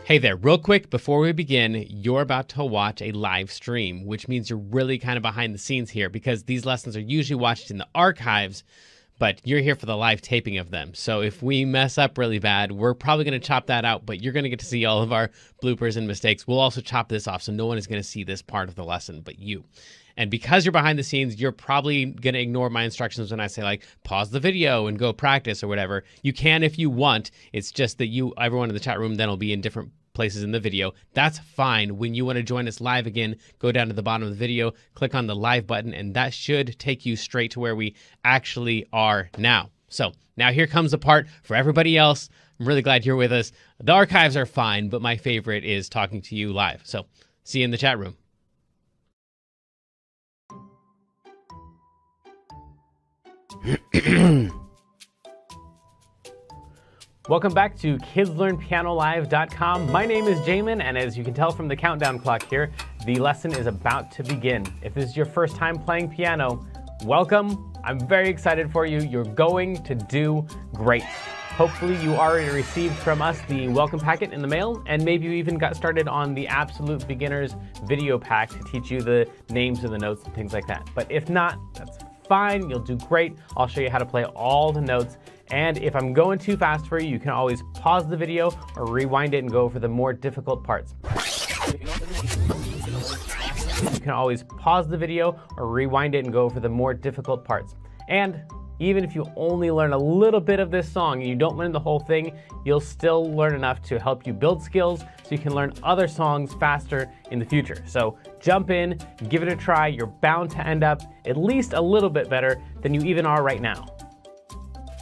Hey there, real quick before we begin, you're about to watch a live stream, which means you're really kind of behind the scenes here because these lessons are usually watched in the archives, but you're here for the live taping of them. So if we mess up really bad, we're probably going to chop that out, but you're going to get to see all of our bloopers and mistakes. We'll also chop this off, so no one is going to see this part of the lesson but you. And because you're behind the scenes, you're probably going to ignore my instructions when I say, like, pause the video and go practice or whatever. You can if you want. It's just that everyone in the chat room then will be in different places in the video. That's fine. When you want to join us live again, go down to the bottom of the video, click on the live button, and that should take you straight to where we actually are now. So now here comes the part for everybody else. I'm really glad you're with us. The archives are fine, but my favorite is talking to you live. So see you in the chat room. Welcome back to KidsLearnPianoLive.com. My name is Jamin, and as you can tell from the countdown clock here, the lesson is about to begin. If this is your first time playing piano, welcome. I'm very excited for you. You're going to do great. Hopefully you already received from us the welcome packet in the mail, and maybe you even got started on the Absolute Beginners video pack to teach you the names of the notes and things like that. But if not, that's fine. You'll do great. I'll show you how to play all the notes. And if I'm going too fast for you, you can always pause the video or rewind it and go over the more difficult parts. You can always pause the video or rewind it and go over the more difficult parts. And even if you only learn a little bit of this song and you don't learn the whole thing, you'll still learn enough to help you build skills so you can learn other songs faster in the future. So jump in, give it a try. You're bound to end up at least a little bit better than you even are right now.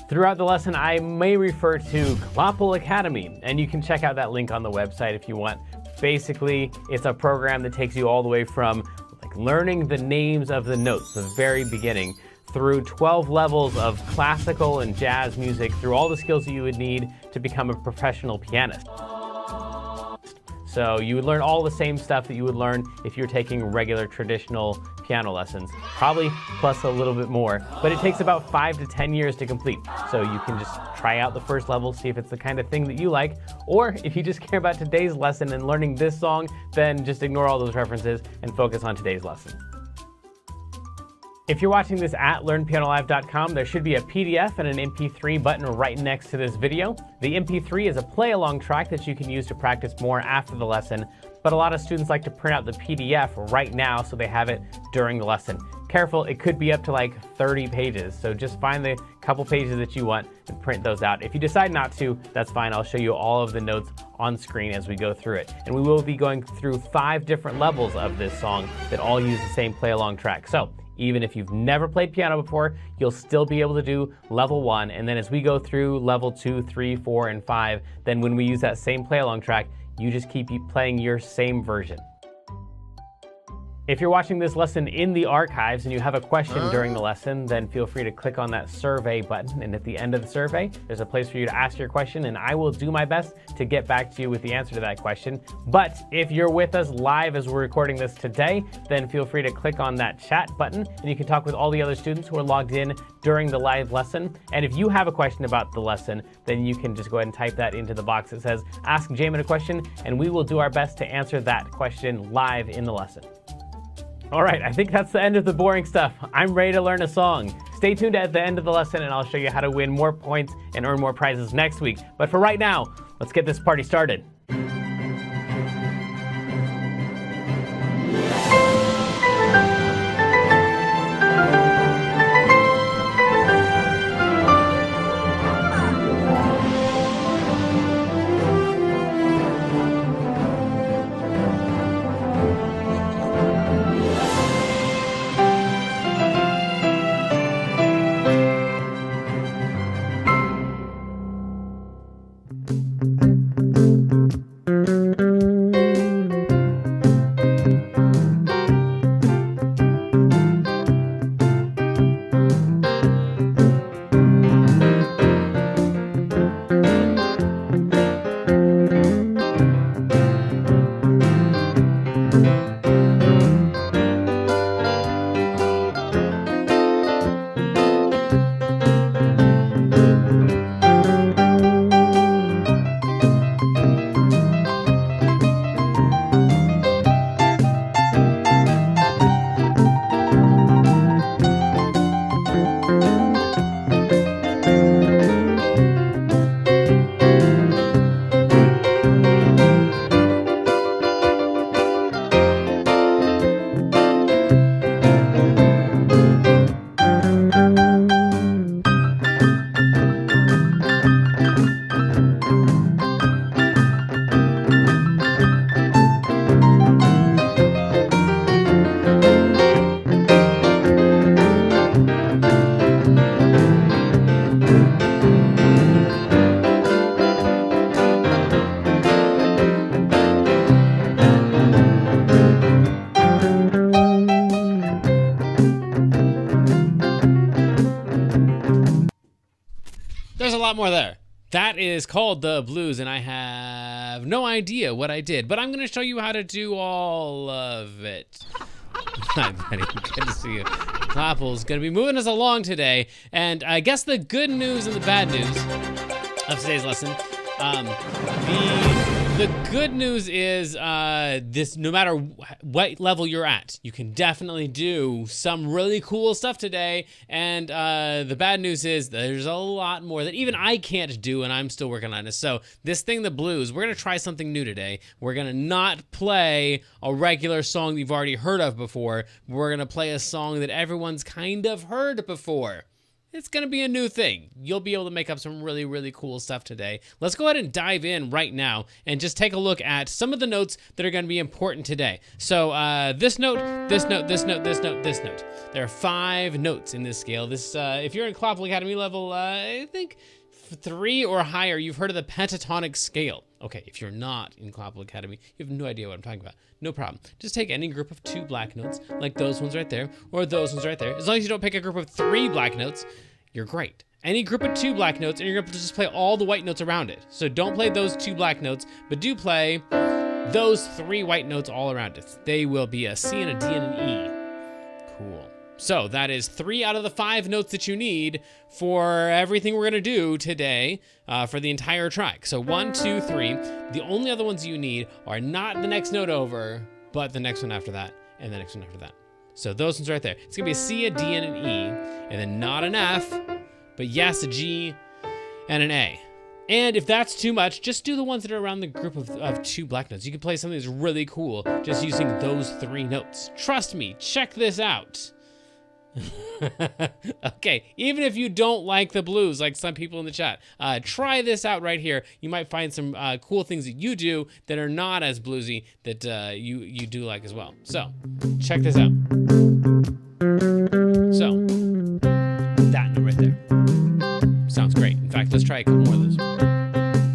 Throughout the lesson, I may refer to Klopple Academy, and you can check out that link on the website if you want. Basically, it's a program that takes you all the way from learning the names of the notes, the very beginning, through 12 levels of classical and jazz music, through all the skills that you would need to become a professional pianist. So you would learn all the same stuff that you would learn if you're taking regular traditional piano lessons, probably plus a little bit more, but it takes about 5 to 10 years to complete. So you can just try out the first level, see if it's the kind of thing that you like, or if you just care about today's lesson and learning this song, then just ignore all those references and focus on today's lesson. If you're watching this at LearnPianoLive.com, there should be a PDF and an MP3 button right next to this video. The MP3 is a play-along track that you can use to practice more after the lesson, but a lot of students like to print out the PDF right now so they have it during the lesson. Careful, it could be up to like 30 pages, so just find the couple pages that you want and print those out. If you decide not to, that's fine. I'll show you all of the notes on screen as we go through it. And we will be going through 5 different levels of this song that all use the same play-along track. So even if you've never played piano before, you'll still be able to do level 1. And then as we go through level 2, 3, 4, and 5, then when we use that same play-along track, you just keep playing your same version. If you're watching this lesson in the archives and you have a question during the lesson, then feel free to click on that survey button. And at the end of the survey, there's a place for you to ask your question, and I will do my best to get back to you with the answer to that question. But if you're with us live as we're recording this today, then feel free to click on that chat button, and you can talk with all the other students who are logged in during the live lesson. And if you have a question about the lesson, then you can just go ahead and type that into the box that says, Ask Jamin a question, and we will do our best to answer that question live in the lesson. All right, I think that's the end of the boring stuff. I'm ready to learn a song. Stay tuned at the end of the lesson and I'll show you how to win more points and earn more prizes next week. But for right now, let's get this party started. There's a lot more there. That is called the blues, and I have no idea what I did, but I'm going to show you how to do all of it. Hi, buddy. Good to see you. Clapple's going to be moving us along today, and I guess the good news and the bad news of today's lesson. The good news is this, no matter what level you're at, you can definitely do some really cool stuff today. And the bad news is there's a lot more that even I can't do, and I'm still working on it. So this thing, the blues, we're gonna try something new today. We're gonna not play a regular song you've already heard of before. We're gonna play a song that everyone's kind of heard before. It's going to be a new thing. You'll be able to make up some really, really cool stuff today. Let's go ahead and dive in right now and just take a look at some of the notes that are going to be important today. So this note, this note, this note, this note, this note. There are 5 notes in this scale. This, if you're in Clapple Academy level, I think 3 or higher, you've heard of the pentatonic scale. Okay, if you're not in Clapple Academy, you have no idea what I'm talking about. No problem. Just take any group of 2 black notes, like those ones right there, or those ones right there. As long as you don't pick a group of 3 black notes, you're great. Any group of 2 black notes, and you're going to just play all the white notes around it. So don't play those 2 black notes, but do play those 3 white notes all around it. They will be a C and a D and an E. Cool. So that is 3 out of the 5 notes that you need for everything we're gonna do today for the entire track. So 1, 2, 3. The only other ones you need are not the next note over, but the next one after that, and the next one after that. So those ones right there. It's gonna be a C, a D, and an E, and then not an F, but yes, a G and an A. And if that's too much, just do the ones that are around the group of 2 black notes. You can play something that's really cool just using those 3 notes. Trust me, check this out. Okay, even if you don't like the blues, like some people in the chat, try this out right here. You might find some cool things that you do that are not as bluesy that you do like as well. So, check this out. So, that note right there. Sounds great. In fact, let's try a couple more of those.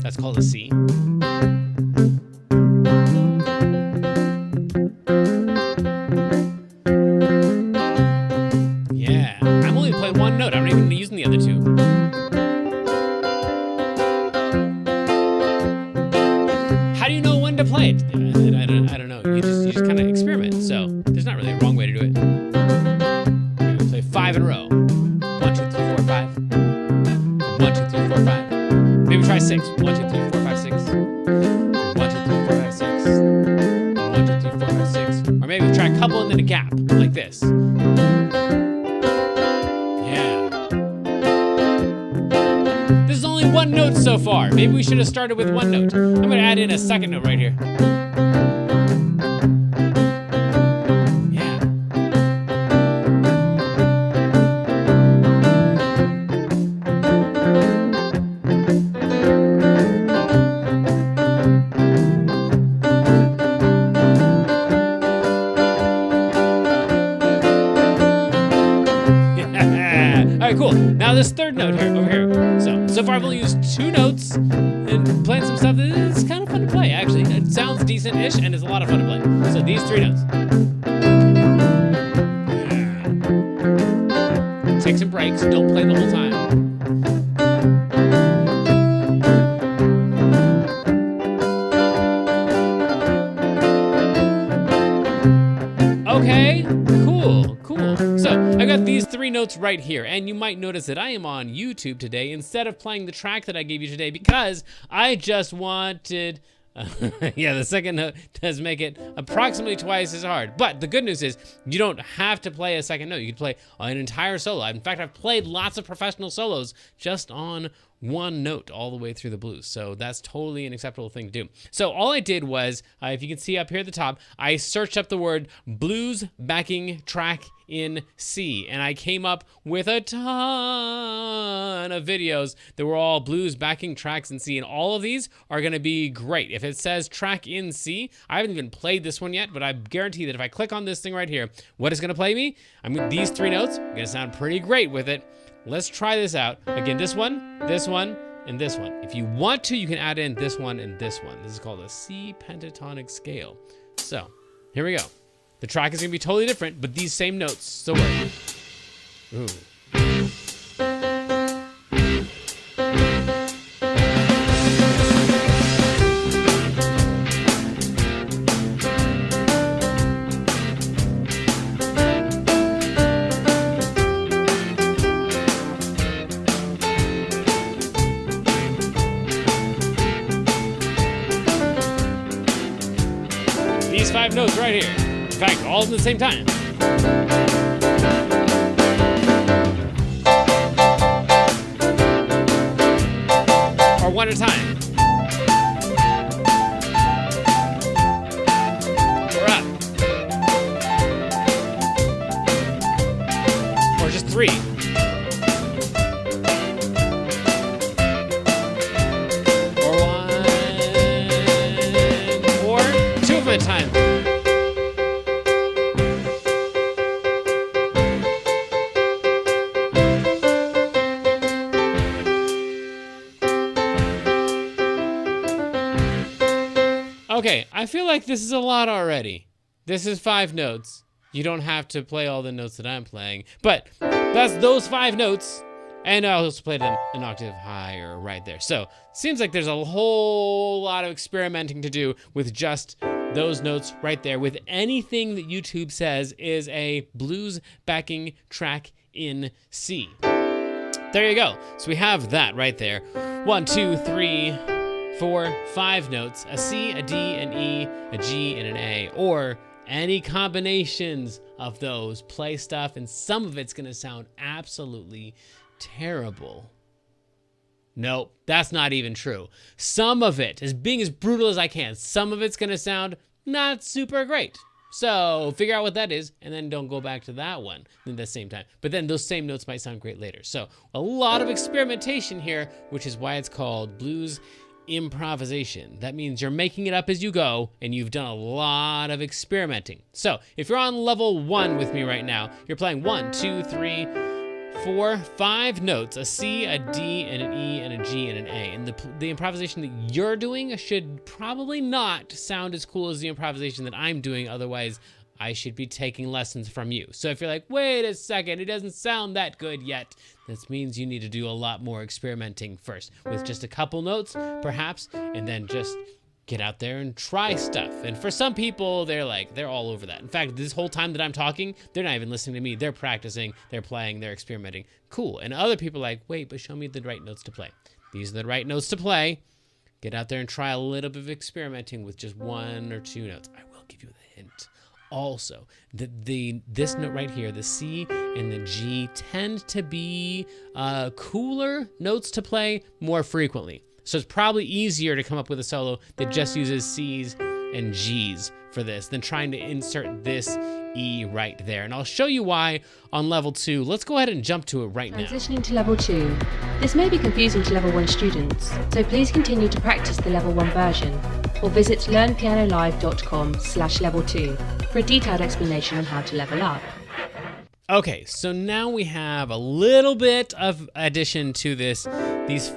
That's called a C. One note. I'm not even using the other 2. How do you know when to play it? I don't know. You just kind of experiment. So there's not really a wrong way to do it. Maybe we'll play 5 in a row. 1, 2, 3, 4, 5. 1, 2, 3, 4, 5. Maybe try 6. 1, 2, 3, 4, 5, 6. 1, 2, 3, 4, 5, 6. 1, 2, 3, 4, 5, 6. Or maybe try a couple and then a gap like this. One note so far. Maybe we should have started with 1 note. I'm going to add in a second note right here. Yeah. All right, cool. Now this 3rd note here, over here. So far I've only used 2 notes and playing some stuff that is kind of fun to play, actually. It sounds decent-ish and is a lot of fun to play. So these 3 notes. Yeah. Take some breaks, don't play the whole time. Okay, cool. So I got these 3 notes right here, and you might notice that I am on YouTube today instead of playing the track that I gave you today because I just wanted... yeah, the second note does make it approximately twice as hard. But the good news is you don't have to play a second note. You can play an entire solo. In fact, I've played lots of professional solos just on 1 note all the way through the blues. So that's totally an acceptable thing to do. So all I did was, if you can see up here at the top, I searched up the word blues backing track in C, and I came up with a ton of videos that were all blues backing tracks in C, and all of these are going to be great. If it says track in C, I haven't even played this one yet, but I guarantee that if I click on this thing right here, what is going to play me? These 3 notes are going to sound pretty great with it. Let's try this out. Again, this one, and this one. If you want to, you can add in this one and this one. This is called a C pentatonic scale. So, here we go. The track is going to be totally different, but these same notes still work. Ooh. 5 notes right here. In fact, all at the same time. Or one at a time. Or up. Or just 3. Or 1. Or 2 of them at a time. Okay, I feel like this is a lot already. This is 5 notes. You don't have to play all the notes that I'm playing, but that's those 5 notes, and I also played them an octave higher right there. So, seems like there's a whole lot of experimenting to do with just those notes right there, with anything that YouTube says is a blues backing track in C. There you go. So we have that right there. 1, 2, 3, 4, 5 notes, a C, a D, an E, a G, and an A, or any combinations of those. Play stuff, and some of it's gonna sound absolutely terrible. Nope, that's not even true. Some of it, as being as brutal as I can, some of it's gonna sound not super great. So figure out what that is, and then don't go back to that one at the same time. But then those same notes might sound great later. So a lot of experimentation here, which is why it's called Blues Improvisation. That means you're making it up as you go, and you've done a lot of experimenting. So if you're on level 1 with me right now, you're playing 1, 2, 3, 4, 5 notes, a C, a D, and an E, and a G, and an A. And the improvisation that you're doing should probably not sound as cool as the improvisation that I'm doing, otherwise I should be taking lessons from you. So if you're like, wait a second, it doesn't sound that good yet, this means you need to do a lot more experimenting first with just a couple notes, perhaps, and then just get out there and try stuff. And for some people, they're all over that. In fact, this whole time that I'm talking, they're not even listening to me. They're practicing, they're playing, they're experimenting. Cool. And other people are like, wait, but show me the right notes to play. These are the right notes to play. Get out there and try a little bit of experimenting with just 1 or 2 notes. I will give you the hint. Also, this note right here, the C and the G, tend to be cooler notes to play more frequently. So it's probably easier to come up with a solo that just uses C's and G's for this than trying to insert this E right there. And I'll show you why on level 2. Let's go ahead and jump to it right now. Transitioning to level 2. This may be confusing to level 1 students, so please continue to practice the level 1 version, or visit learnpianolive.com/level2 for a detailed explanation on how to level up. Okay, so now we have a little bit of addition to these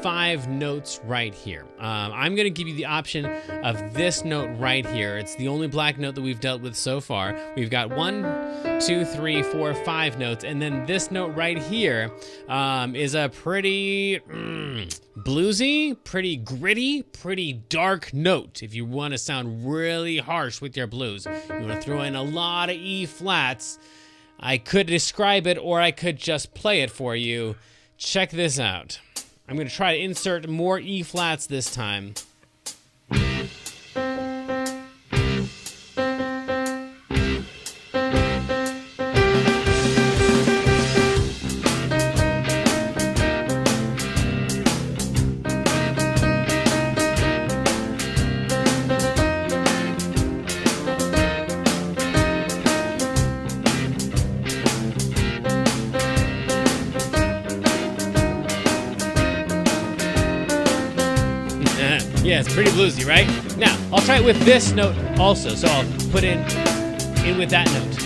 5 notes right here. I'm gonna give you the option of this note right here. It's the only black note that we've dealt with so far. We've got 1, 2, 3, 4, 5 notes, and then this note right here is a pretty bluesy, pretty gritty, pretty dark note. If you wanna sound really harsh with your blues, you wanna throw in a lot of E flats. I could describe it, or I could just play it for you. Check this out. I'm gonna try to insert more E flats this time. Yeah, it's pretty bluesy, right? Now, I'll try it with this note also, so I'll put in with that note.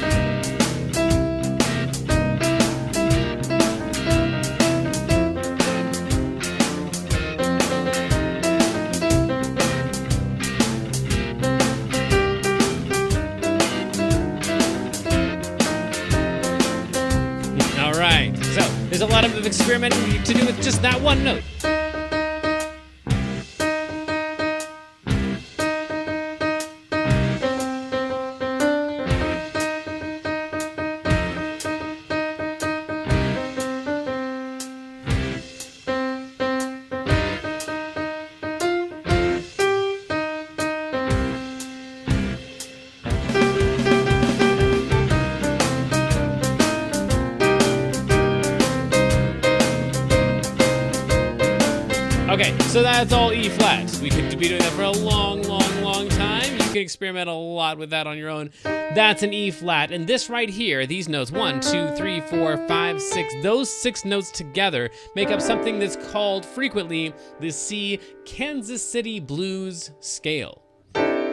All right, so there's a lot of experimenting to do with just that one note. Okay, so that's all E flat. We could be doing that for a long, long, long time. You can experiment a lot with that on your own. That's an E flat. And this right here, these notes, 1, 2, 3, 4, 5, 6, those 6 notes together make up something that's called frequently the C Kansas City Blues Scale.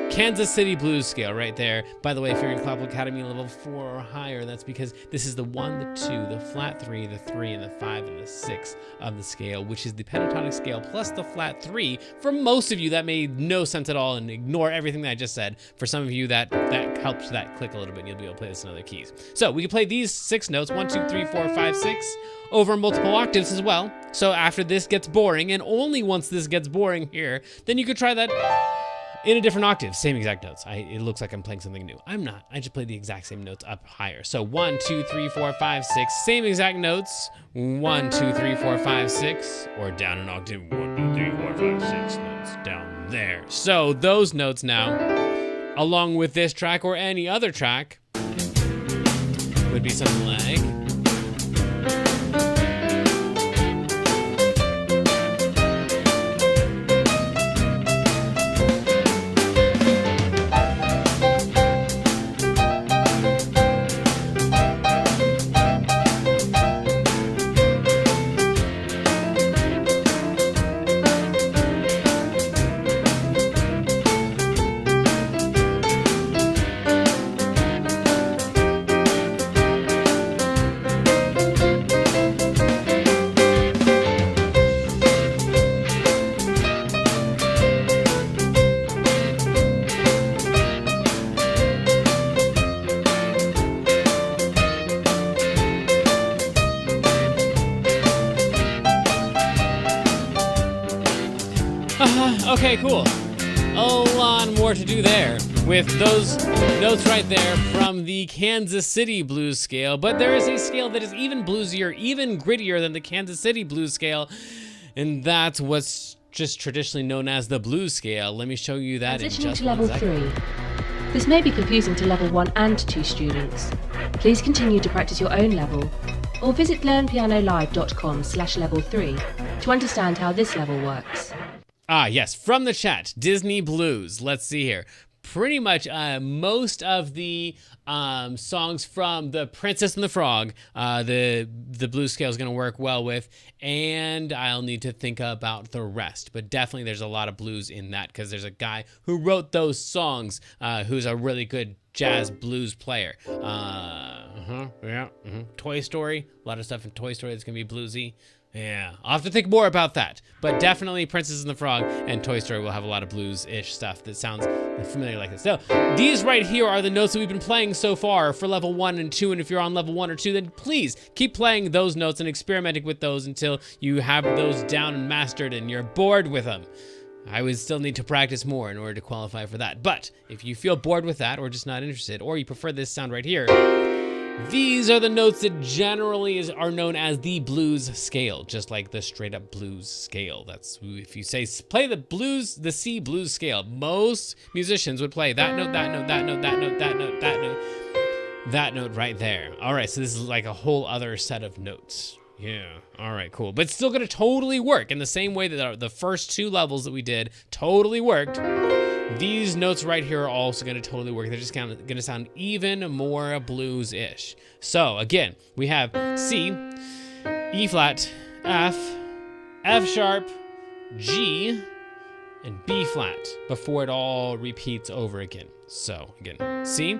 Kansas City Blues Scale right there. By the way, if you're in Clapple Academy level 4 or higher, that's because this is the 1, the 2, the flat 3, the 3, and the 5, and the 6 of the scale, which is the pentatonic scale plus the flat 3. For most of you, that made no sense at all and ignore everything that I just said. For some of you, that helps that click a little bit and you'll be able to play this in other keys. So we can play these 6 notes, 1, 2, 3, 4, 5, 6, over multiple octaves as well. So after this gets boring, and only once this gets boring here, then you could try that in a different octave, same exact notes. It looks like I'm playing something new. I'm not. I just played the exact same notes up higher. So 1, 2, 3, 4, 5, 6, same exact notes. 1, 2, 3, 4, 5, 6, or down an octave. 1, 2, 3, 4, 5, 6 notes down there. So those notes now, along with this track or any other track, would be something like. Okay, cool. A lot more to do there with those notes right there from the Kansas City Blues Scale, but there is a scale that is even bluesier, even grittier than the Kansas City Blues Scale, and that's what's just traditionally known as the Blues Scale. Let me show you that in just Transitioning to level 1 second. 3. This may be confusing to level 1 and 2 students. Please continue to practice your own level, or visit learnpianolive.com/level 3 to understand how this level works. Ah, yes, from the chat, Disney Blues. Let's see here. Pretty much most of the songs from The Princess and the Frog, the blues scale is going to work well with, and I'll need to think about the rest. But definitely there's a lot of blues in that because there's a guy who wrote those songs who's a really good jazz blues player. Toy Story, a lot of stuff in Toy Story that's going to be bluesy. Yeah, I'll have to think more about that. But definitely Princess and the Frog and Toy Story will have a lot of blues-ish stuff that sounds familiar like this. So these right here are the notes that we've been playing so far for level 1 and 2. And if you're on level 1 or 2, then please keep playing those notes and experimenting with those until you have those down and mastered and you're bored with them. I would still need to practice more in order to qualify for that. But if you feel bored with that or just not interested, or you prefer this sound right here, these are the notes that generally are known as the blues scale, just like the straight up blues scale. That's if you say play the blues, the C blues scale, most musicians would play that note, that note, that note, that note, that note, that note, that note right there. All right, so this is like a whole other set of notes. Yeah, all right, cool. But it's still gonna totally work in the same way that the first 2 levels that we did totally worked. These notes right here are also going to totally work. They're just going to sound even more blues-ish. So again, we have C, E flat, F, F sharp, G, and B flat before it all repeats over again. So again, C,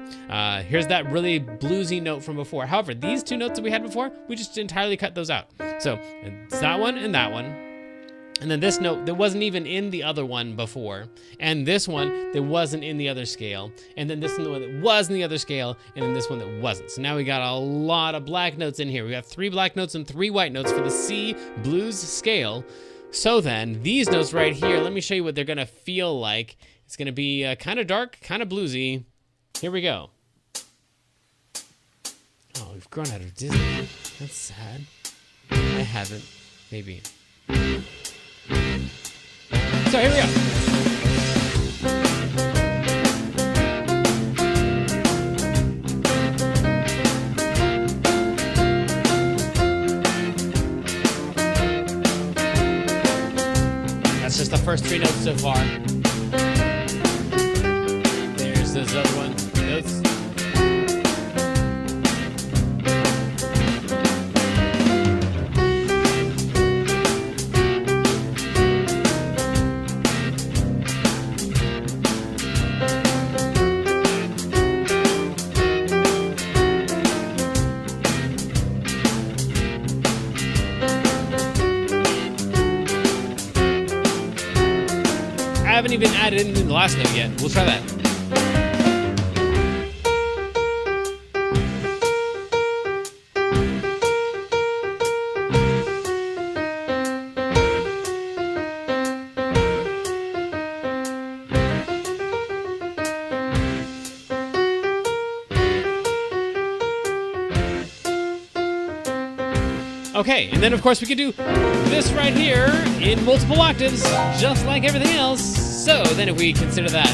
here's that really bluesy note from before. However, these 2 notes that we had before, we just entirely cut those out. So it's that one and that one. And then this note that wasn't even in the other one before, and this one that wasn't in the other scale, and then this one that was in the other scale, and then this one that wasn't. So now we got a lot of black notes in here. We got 3 black notes and 3 white notes for the C blues scale. So then these notes right here, let me show you what they're gonna feel like. It's gonna be kind of dark, kind of bluesy. Here we go. Oh, we've grown out of Disney. That's sad. I haven't. Maybe. So here we go. That's just the first 3 notes so far. There's those other notes. I haven't even added in the last note yet. We'll try that. Okay, and then of course we can do this right here in multiple octaves, just like everything else. So then if we consider that.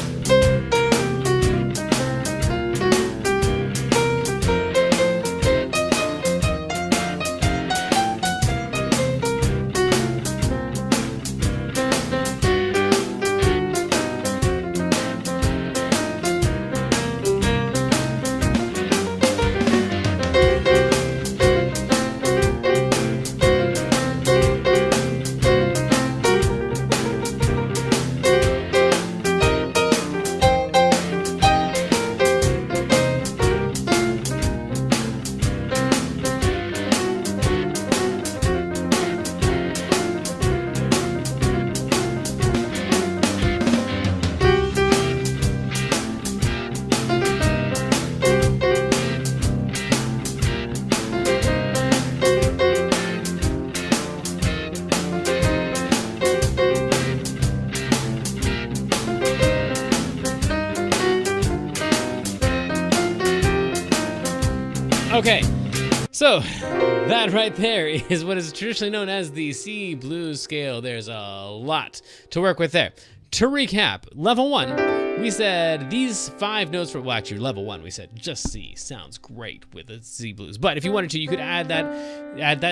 Okay, so that right there is what is traditionally known as the C blues scale. There's a lot to work with there. To recap, level 1, we said these 5 notes for, well, actually level 1, we said just C sounds great with a C blues. But if you wanted to, you could add that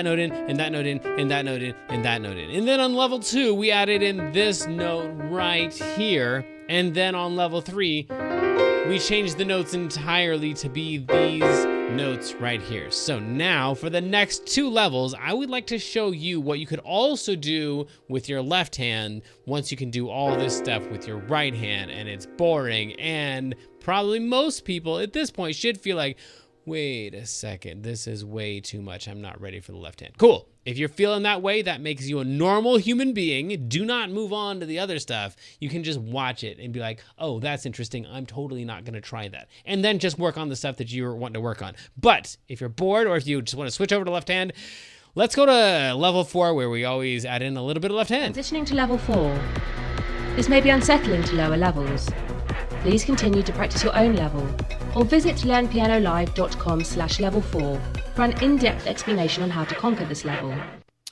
note in, and that note in, and that note in, and that note in. And then on level 2, we added in this note right here. And then on level 3, we changed the notes entirely to be these notes right here. So now for the next 2 levels, I would like to show you what you could also do with your left hand once you can do all this stuff with your right hand, and it's boring, and probably most people at this point should feel like, wait a second, this is way too much. I'm not ready for the left hand. Cool. If you're feeling that way, that makes you a normal human being. Do not move on to the other stuff. You can just watch it and be like, oh, that's interesting. I'm totally not going to try that. And then just work on the stuff that you're wanting to work on. But if you're bored, or if you just want to switch over to left hand, let's go to level 4, where we always add in a little bit of left hand. Transitioning to level 4. This may be unsettling to lower levels. Please continue to practice your own level, or visit learnpianolive.com/level4 for an in-depth explanation on how to conquer this level.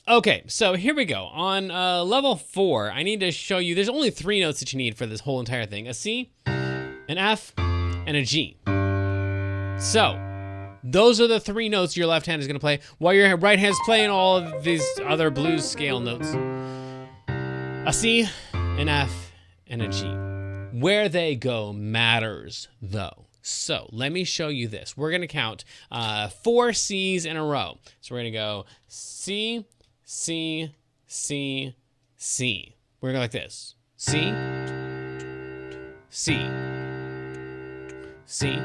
Okay, so here we go. On level 4, I need to show you, there's only 3 notes that you need for this whole entire thing. A C, an F, and a G. So, those are the 3 notes your left hand is going to play, while your right hand's playing all of these other blues scale notes. A C, an F, and a G. Where they go matters, though. So let me show you this. We're going to count 4 C's in a row. So we're going to go C, C, C, C. We're going to go like this. C, C, C,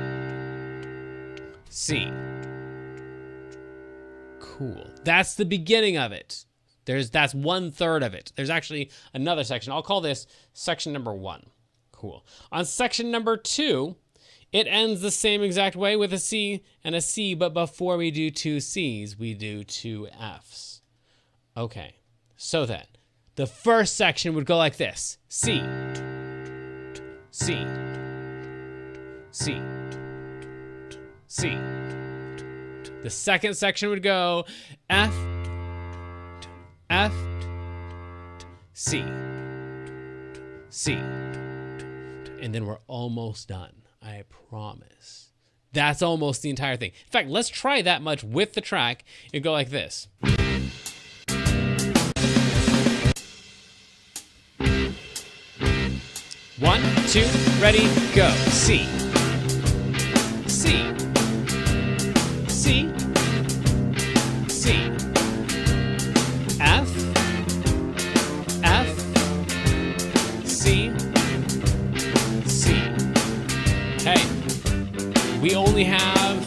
C. Cool. That's the beginning of it. That's 1/3 of it. There's actually another section. I'll call this section number 1. Cool. On section number 2, it ends the same exact way with a C and a C, but before we do 2 C's, we do 2 F's. Okay, so then the first section would go like this. C, C, C, C. The second section would go F, F, C, C. And then we're almost done. I promise. That's almost the entire thing. In fact, let's try that much with the track. It'd go like this. 1, 2, ready, go. C, C, C, C, F, F, C, C. Hey, we only have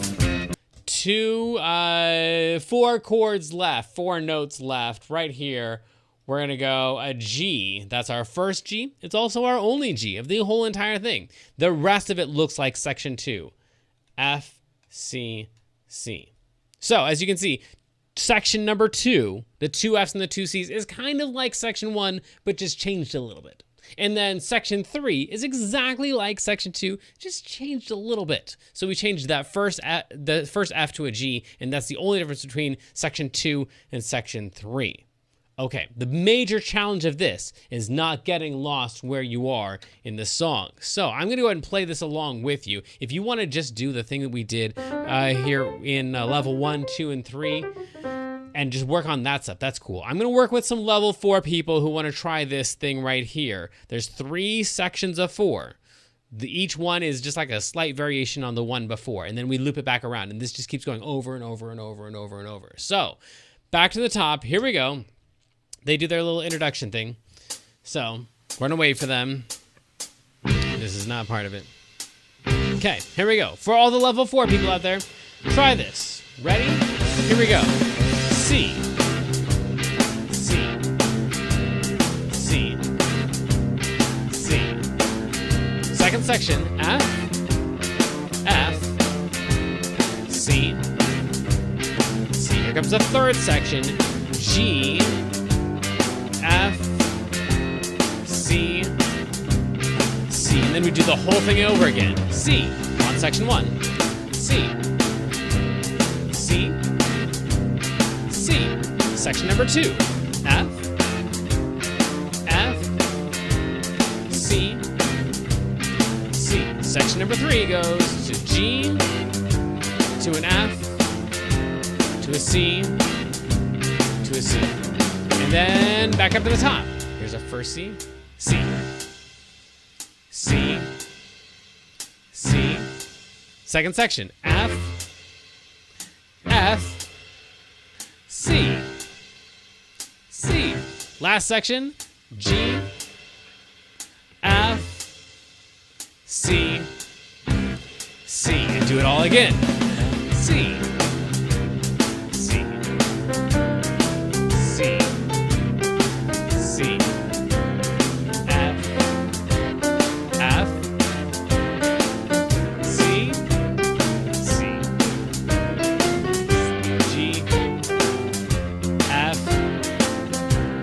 4 chords left, 4 notes left right here. We're going to go a G. That's our first G. It's also our only G of the whole entire thing. The rest of it looks like section 2. F, C, C. So as you can see, section number 2, the 2 Fs and the 2 Cs, is kind of like section 1, but just changed a little bit. And then section 3 is exactly like section 2, just changed a little bit. So we changed that the first F to a G, and that's the only difference between section 2 and section 3. Okay, the major challenge of this is not getting lost where you are in the song. So I'm going to go ahead and play this along with you. If you want to just do the thing that we did here in level 1, 2, and 3, and just work on that stuff, that's cool. I'm going to work with some level 4 people who want to try this thing right here. There's 3 sections of 4. Each one is just like a slight variation on the one before, and then we loop it back around, and this just keeps going over and over and over and over and over. So back to the top, here we go. They do their little introduction thing. So we're gonna wait for them. This is not part of it. Okay, here we go. For all the level 4 people out there, try this. Ready? Here we go. C, C, C, C. Second section, F, F, C, C. Here comes the third section, G, F, C, C, and then we do the whole thing over again. C, on section 1, C, C, C, section number 2, F, F, C, C. Section number 3 goes to G, to an F, to a C, to a C. And then back up to the top. Here's our first C, C, C, C. Second section, F, F, C, C. Last section, G, F, C, C. And do it all again. C, C, C. C, F, F, C, C, G, F,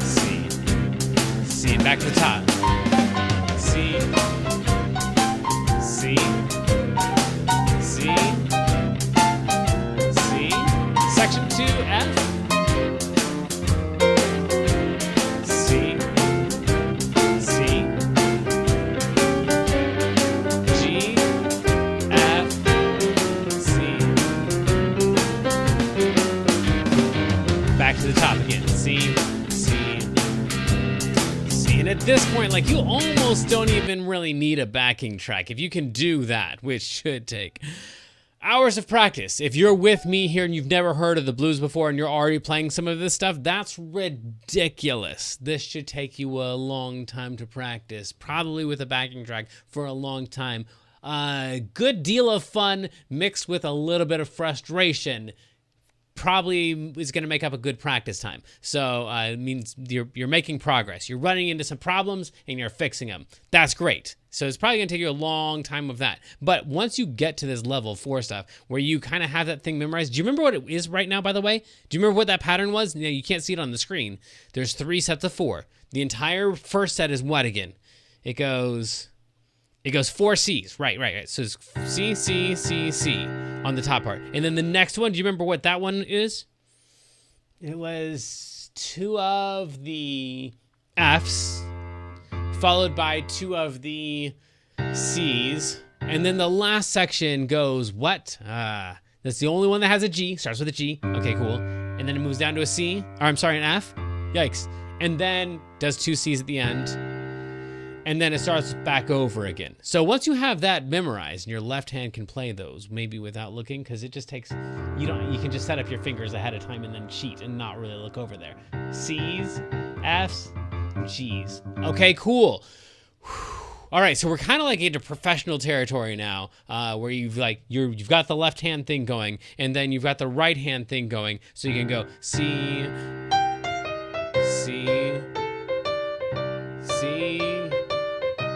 C, C, and back to the top. C, C, C, C, section 2, F, C, C, G, F, C. Back to the top again. C, C, C. And at this point, like, you almost don't even really need a backing track if you can do that, which should take hours of practice. If you're with me here and you've never heard of the blues before and you're already playing some of this stuff, that's ridiculous. This should take you a long time to practice, probably with a backing track for a long time. A good deal of fun mixed with a little bit of frustration probably is going to make up a good practice time. So it means you're making progress. You're running into some problems and you're fixing them. That's great. So it's probably going to take you a long time of that. But once you get to this level 4 stuff where you kind of have that thing memorized, do you remember what it is right now, by the way? Do you remember what that pattern was? You can't see it on the screen. There's 3 sets of 4. The entire first set is what again? It goes 4 C's. Right. So it's C, C, C, C on the top part. And then the next one, do you remember what that one is? It was 2 of the F's, followed by 2 of the C's. And then the last section goes what? That's the only one that has a G. Starts with a G. Okay, cool. And then it moves down to a C. Or I'm sorry, an F. Yikes. And then does 2 C's at the end. and then it starts back over again. So once you have that memorized and your left hand can play those, maybe without looking, because it just takes, you can just set up your fingers ahead of time and then cheat and not really look over there. C's, F's, G's. Okay, cool. All right, so we're kind of like into professional territory now, where you've got the left hand thing going, and then you've got the right hand thing going, so you can go C, C, C,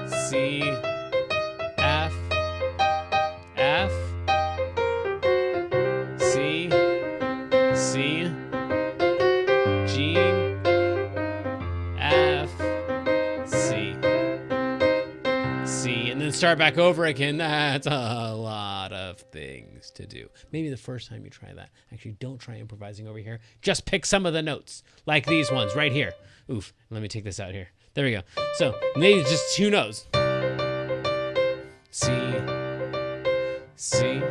C, F, F, C, C, G, F, C, C, and then start back over again. That's a lot of things to do. Maybe the first time you try that. Actually, don't try improvising over here. Just pick some of the notes, like these ones right here. Oof, let me take this out here. There we go. So maybe just 2 notes. C, C,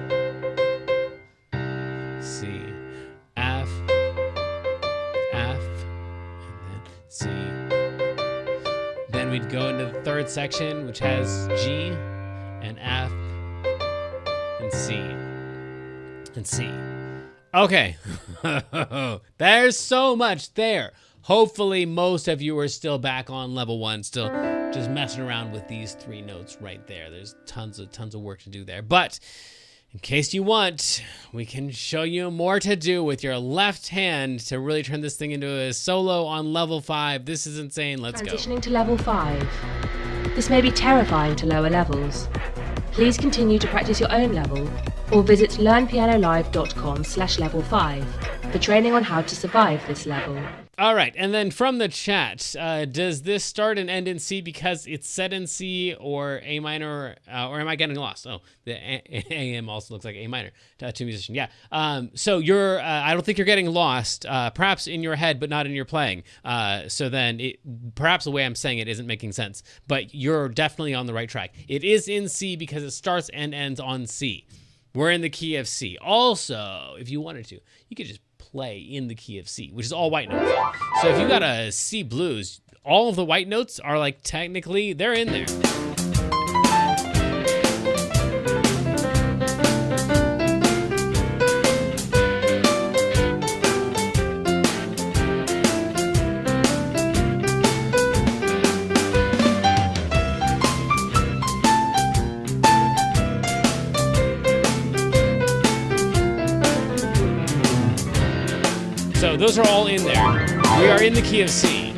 C, F, F, and then C. Then we'd go into the third section, which has G and F and C and C. Okay, there's so much there. Hopefully most of you are still back on level 1, still just messing around with these 3 notes right there. There's tons of work to do there. But in case you want, we can show you more to do with your left hand to really turn this thing into a solo on level 5. This is insane. Let's go. Transitioning to level 5. This may be terrifying to lower levels. Please continue to practice your own level or visit learnpianolive.com/level5 for training on how to survive this level. All right, and then from the chat, does this start and end in C because it's set in C or A minor, or am I getting lost? Oh, the AM also looks like A minor to musician. Yeah. So you're, I don't think you're getting lost, perhaps in your head, but not in your playing. So then perhaps the way I'm saying it isn't making sense, but you're definitely on the right track. It is in C because it starts and ends on C. We're in the key of C. Also, if you wanted to, you could just play in the key of C, which is all white notes. So if you got a C blues, all of the white notes are like technically, they're in there. So those are all in there. We are in the key of C.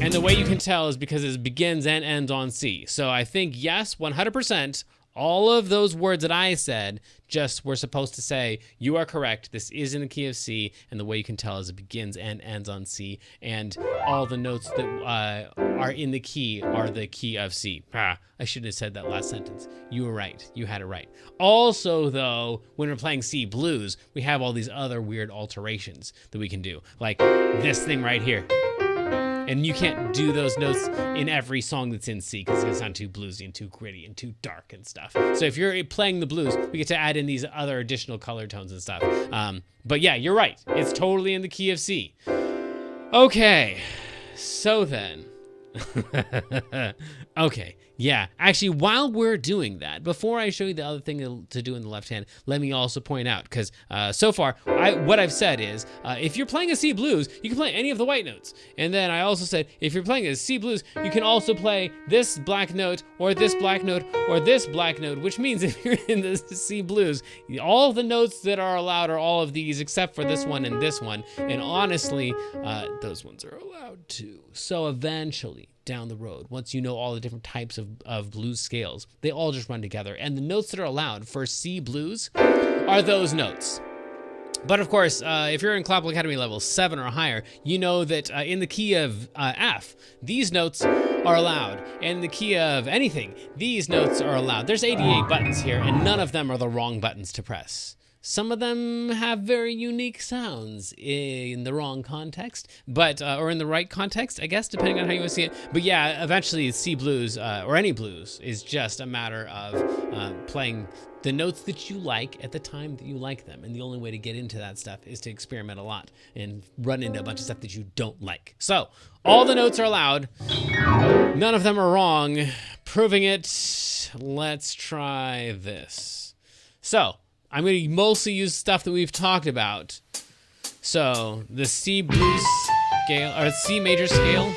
And the way you can tell is because it begins and ends on C. So I think, yes, 100%, all of those words that I said just were supposed to say, you are correct, this is in the key of C, and the way you can tell is it begins and ends on C, and all the notes that are in the key are the key of C. I shouldn't have said that last sentence. You were right. You had it right. Also, though, when we're playing C blues, we have all these other weird alterations that we can do, like this thing right here. And you can't do those notes in every song that's in C because it's going to sound too bluesy and too gritty and too dark and stuff. So if you're playing the blues, we get to add in these other additional color tones and stuff. But yeah, you're right. It's totally in the key of C. Okay, so then. Okay, yeah. Actually, while we're doing that, before I show you the other thing to do in the left hand, let me also point out, because so far, what I've said is, if you're playing a C blues, you can play any of the white notes. And then I also said, if you're playing a C blues, you can also play this black note, or this black note, or this black note, which means if you're in the C blues, all of the notes that are allowed are all of these, except for this one and this one. And honestly, those ones are allowed too. So eventually, down the road, once you know all the different types of blues scales, they all just run together. And the notes that are allowed for C blues are those notes. But of course, if you're in Classical Academy level 7 or higher, you know that in the key of F, these notes are allowed. And in the key of anything, these notes are allowed. There's 88 buttons here, and none of them are the wrong buttons to press. Some of them have very unique sounds in the wrong context, but or in the right context, I guess, depending on how you want to see it. But yeah, eventually C blues or any blues is just a matter of playing the notes that you like at the time that you like them. And the only way to get into that stuff is to experiment a lot and run into a bunch of stuff that you don't like. So all the notes are allowed. None of them are wrong. Proving it, let's try this. So I'm going to mostly use stuff that we've talked about. So the C blues scale, or C major scale,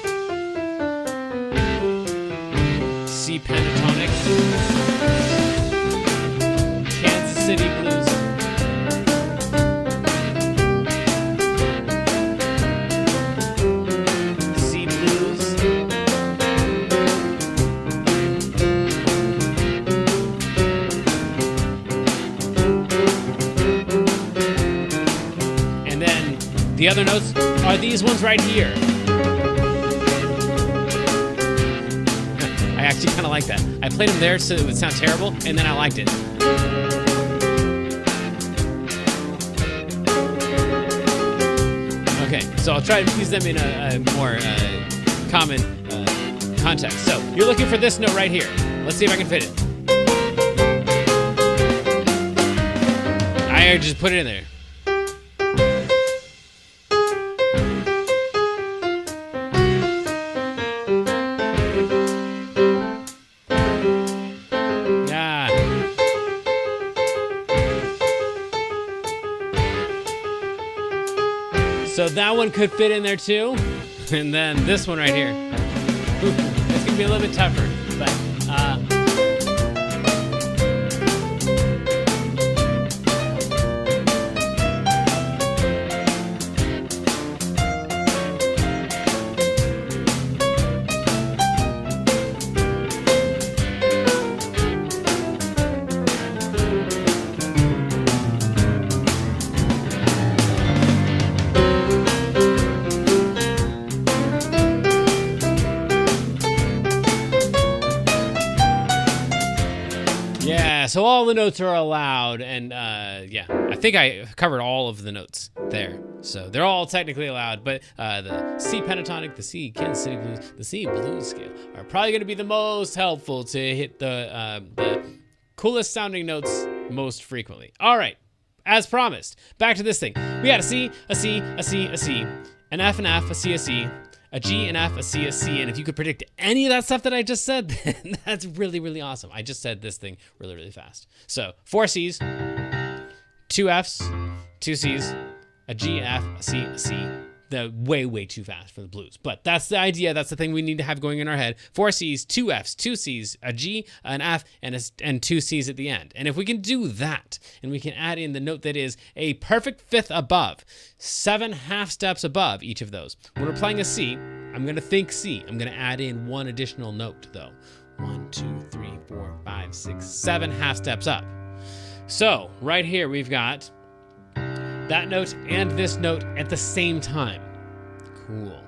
C pentatonic, Kansas City blues, C blues, and then the other notes are these ones right here. I actually kind of like that. I played them there so it would sound terrible, and then I liked it. Okay, so I'll try to use them in a more common context. So you're looking for this note right here. Let's see if I can fit it. I just put it in there. So that one could fit in there too. And then this one right here. It's gonna be a little bit tougher, but so all the notes are allowed, and yeah, I think I covered all of the notes there. So they're all technically allowed, but the C pentatonic, the C Kansas City blues, the C blues scale are probably going to be the most helpful to hit the coolest sounding notes most frequently. All right, as promised, back to this thing. We got a C, a C, a C, a C, an F, an F, a C, a C, a G, an F, a C, a C, and if you could predict any of that stuff that I just said, then that's really, really awesome. I just said this thing really, really fast. So 4 Cs, 2 Fs, 2 Cs, a G, an F, a C, a C. The way too fast for the blues, but that's the idea. That's the thing we need to have going in our head. 4 Cs, 2 Fs, 2 Cs, a G, an F, and 2 Cs at the end. And if we can do that, and we can add in the note that is a perfect fifth above, 7 half steps above each of those. When we're playing a C, I'm going to think C. I'm going to add in one additional note though. 1, 2, 3, 4, 5, 6, 7 half steps up. So right here we've got that note and this note at the same time. Cool.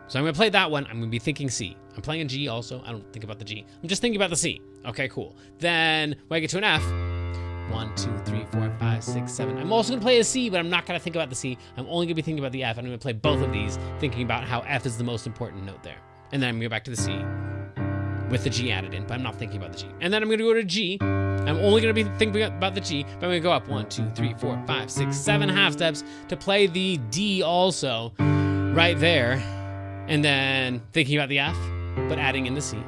So I'm going to play that one. I'm going to be thinking C. I'm playing a G also. I don't think about the G. I'm just thinking about the C. Okay, cool. Then when I get to an F, 1, 2, 3, 4, 5, 6, 7. I'm also going to play a C, but I'm not going to think about the C. I'm only going to be thinking about the F. I'm going to play both of these, thinking about how F is the most important note there. And then I'm going to go back to the C with the G added in, but I'm not thinking about the G. And then I'm going to go to G. I'm only going to be thinking about the G, but I'm going to go up 1, 2, 3, 4, 5, 6, 7 half steps to play the D also right there. And then thinking about the F, but adding in the C.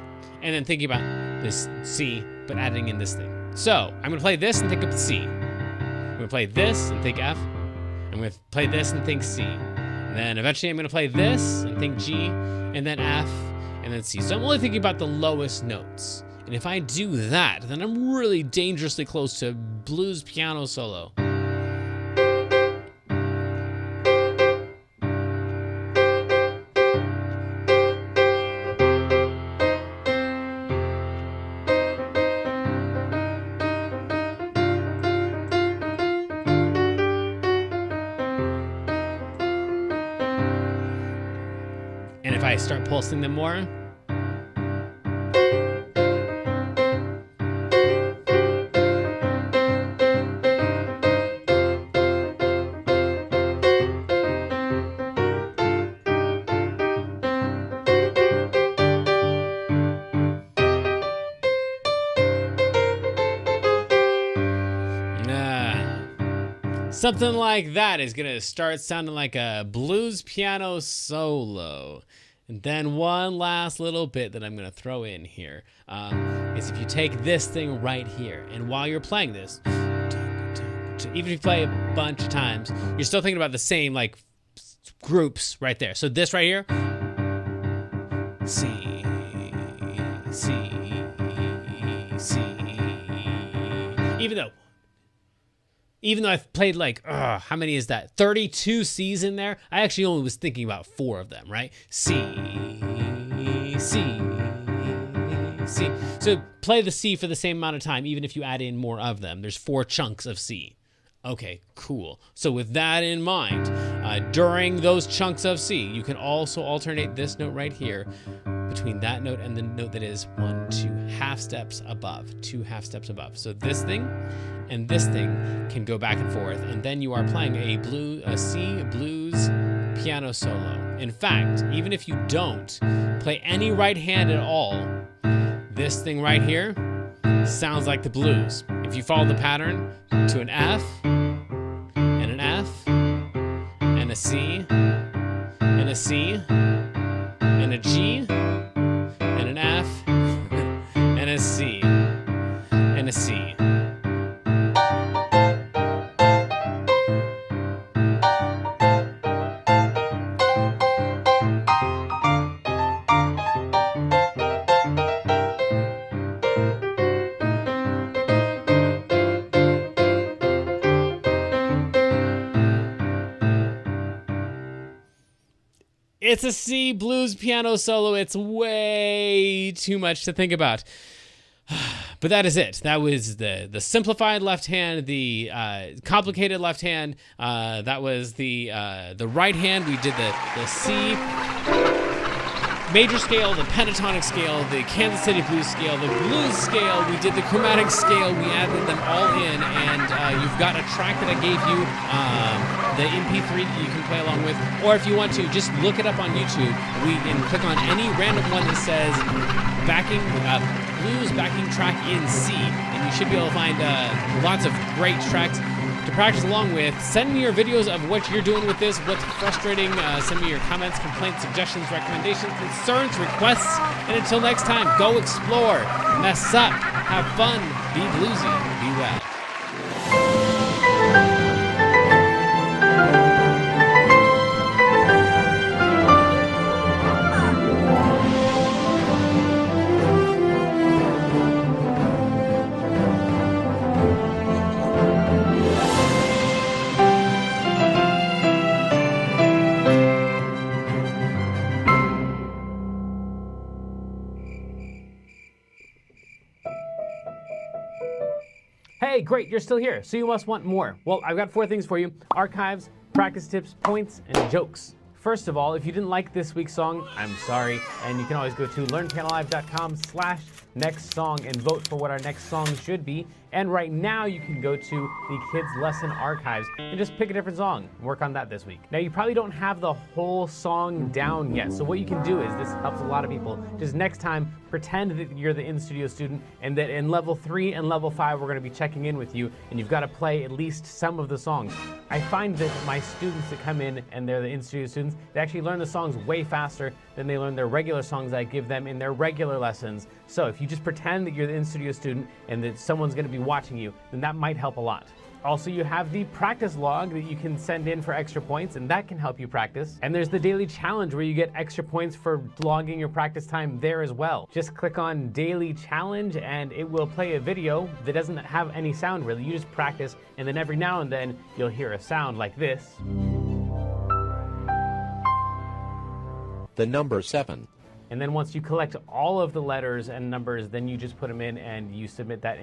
And then thinking about this C, but adding in this thing. So I'm going to play this and think of C. I'm going to play this and think F. I'm going to play this and think C. And then eventually I'm going to play this and think G, and then F, and then C. So I'm only thinking about the lowest notes. And if I do that, then I'm really dangerously close to blues piano solo. And if I start pulsing them more, Something like that is going to start sounding like a blues piano solo. And then one last little bit that I'm going to throw in here is if you take this thing right here, and while you're playing this, even if you play a bunch of times, you're still thinking about the same like groups right there. So this right here, C, C, C. Even though I've played like, how many is that? 32 C's in there. I actually only was thinking about 4 of them, right? C, C, C. So play the C for the same amount of time, even if you add in more of them. There's 4 chunks of C. Okay, cool. So with that in mind, during those chunks of C, you can also alternate this note right here between that note and the note that is 1, 2 half steps above, 2 half steps above. So this thing and this thing can go back and forth, and then you are playing a C blues piano solo. In fact, even if you don't play any right hand at all, this thing right here sounds like the blues. If you follow the pattern to an F, and an F, and a C, and a C, and a G, and an F, and a C, and a C. It's a C blues piano solo. It's way too much to think about. But that is it. That was the simplified left hand, the complicated left hand. That was the right hand. We did the C major scale, the pentatonic scale, the Kansas City blues scale, the blues scale. We did the chromatic scale. We added them all in, and you've got a track that I gave you, the MP3 that you can play along with, or if you want to, just look it up on YouTube. And click on any random one that says blues backing track in C, and you should be able to find lots of great tracks to practice along with. Send me your videos of what you're doing with this, what's frustrating. Send me your comments, complaints, suggestions, recommendations, concerns, requests. And until next time, go explore, mess up, have fun, be bluesy, be well. Hey, great, you're still here, so you must want more. Well, I've got 4 things for you: archives, practice tips, points, and jokes. First of all, if you didn't like this week's song, I'm sorry, and you can always go to learnpianolive.com/next song and vote for what our next song should be. And right now you can go to the Kids Lesson Archives and just pick a different song and work on that this week. Now, you probably don't have the whole song down yet, so what you can do is, this helps a lot of people, just next time pretend that you're the in-studio student and that in level 3 and level 5 we're going to be checking in with you, and you've got to play at least some of the songs. I find that my students that come in and they're the in-studio students, they actually learn the songs way faster than they learn their regular songs I give them in their regular lessons. So if you just pretend that you're the in-studio student and that someone's going to be watching you, then that might help a lot. Also, you have the practice log that you can send in for extra points, and that can help you practice. And there's the daily challenge where you get extra points for logging your practice time there as well. Just click on daily challenge and it will play a video that doesn't have any sound really. You just practice, and then every now and then you'll hear a sound like this. The number 7. And then once you collect all of the letters and numbers, then you just put them in and you submit that.